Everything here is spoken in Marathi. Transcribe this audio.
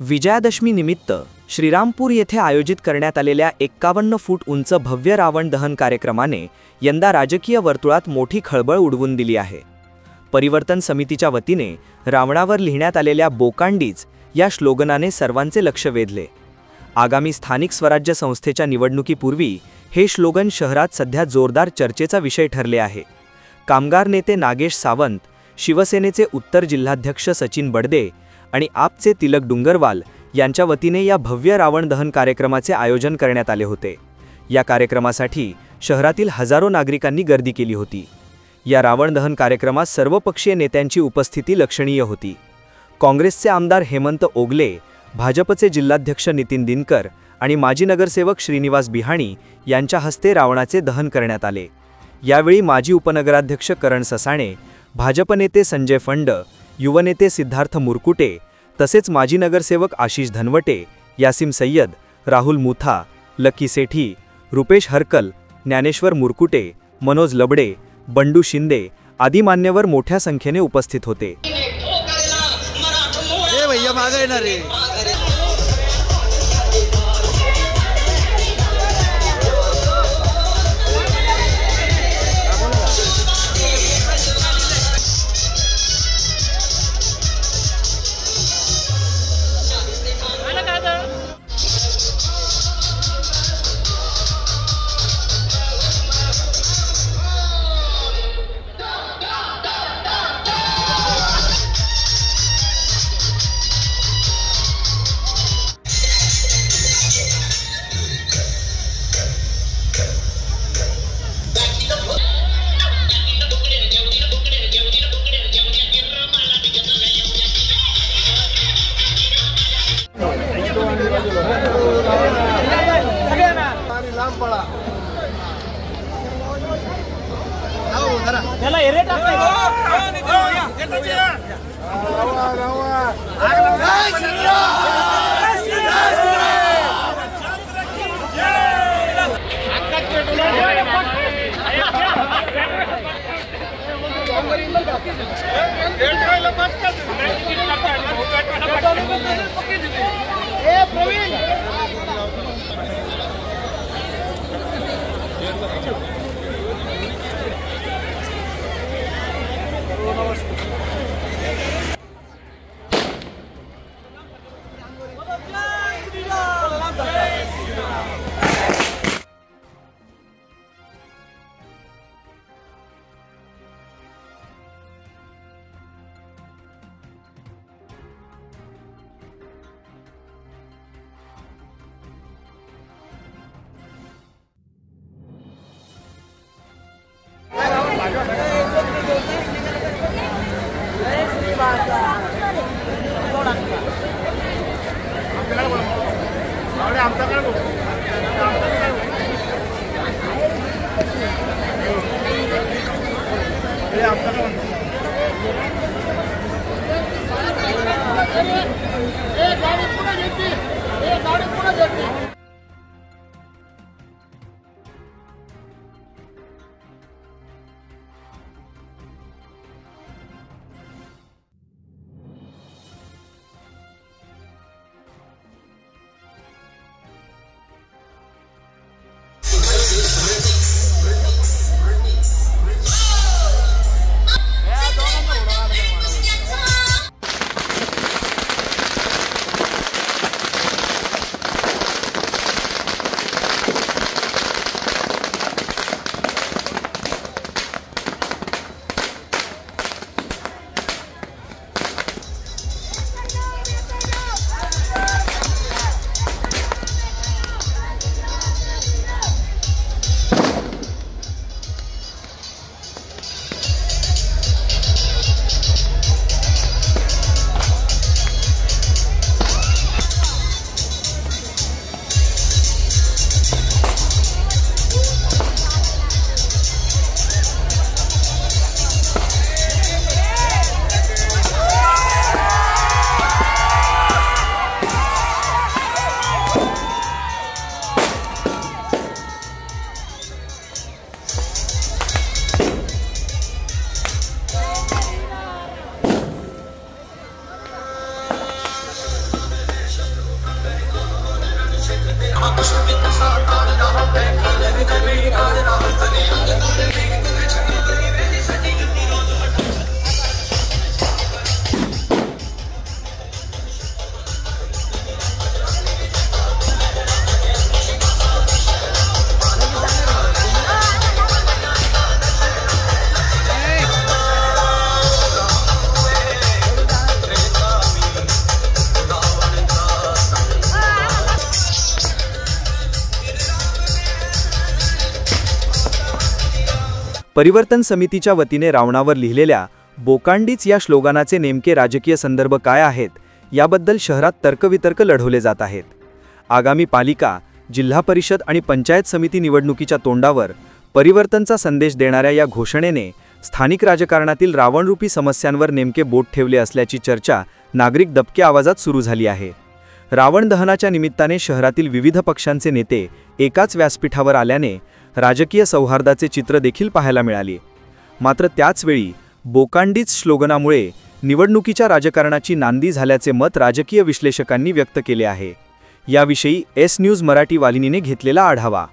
विजयादशमी निमित्त श्रीरामपूर येथे आयोजित करण्यात आलेल्या 51 फूट उंच भव्य रावण दहन कार्यक्रमाने यंदा राजकीय वर्तुळात मोठी खळबळ उडवून दिली आहे। परिवर्तन समितीच्या वतीने रावणावर लिहिण्यात आलेल्या बोकांडीज या स्लोगनाने सर्वांचे लक्ष वेधले। आगामी स्थानिक स्वराज्य संस्थेच्या निवडणुकीपूर्वी हे स्लोगन शहरात सध्या जोरदार चर्चेचा विषय ठरले आहे। कामगार नेते नागेश सावंत, शिवसेनेचे उत्तर जिल्हाध्यक्ष सचिन बडदे आणि आपचे तिलक डुंगरवाल यांच्या वतीने या भव्य रावण दहन कार्यक्रमाचे आयोजन करण्यात आले होते। या कार्यक्रमासाठी शहरातील हजारो नागरिकांनी गर्दी केली होती। या रावण दहन कार्यक्रमात सर्वपक्षीय नेत्यांची उपस्थिती लक्षणीय होती। काँग्रेसचे आमदार हेमंत ओगले, भाजपचे जिल्हाध्यक्ष नितीन दिनकर आणि माजी नगरसेवक श्रीनिवास बिहाणी यांच्या हस्ते रावणाचे दहन करण्यात आले। यावेळी माजी उपनगराध्यक्ष करण ससाणे, भाजप नेते संजय फंड, युवनेते सिद्धार्थ मुरकुटे तसेच माजी नगरसेवक आशिष धनवटे, यासिम सय्यद, राहुल मुथा, लकी सेठी, रुपेश हरकल, ज्ञानेश्वर मुरकुटे, मनोज लबडे, बंडू शिंदे आदी मान्यवर मोठ्या संख्येने उपस्थित होते। परिवर्तन समितीच्या वतीने रावणावर लिहिलेल्या बोकांडीच या स्लोगानाचे नेमके राजकीय संदर्भ काय आहेत याबद्दल शहरात तर्कवितर्क लढवले जात आहेत। आगामी पालिका, जिल्हा परिषद आणि पंचायत समिती निवडणुकीच्या तोंडावर परिवर्तनचा संदेश देणाऱ्या या घोषणेने स्थानिक राजकारणातील रावणरूपी समस्यांवर नेमके बोट ठेवले असल्याची चर्चा नागरिक दबक्या आवाजात सुरू झाली आहे। रावण दहनाच्या निमित्ताने शहरातील विविध पक्षांचे नेते एकाच व्यासपीठावर आल्याने राजकीय सौहार्दाचे चित्र देखील पाहायला मिळाले। मात्र त्याच वेळी बोकांडीच स्लोगनामुळे निवडणुकीच्या राजकारणाची नांदी झाल्याचे मत राजकीय विश्लेषकांनी व्यक्त केले आहे। याविषयी एस न्यूज मराठी वाहिनीने घेतलेला आढावा।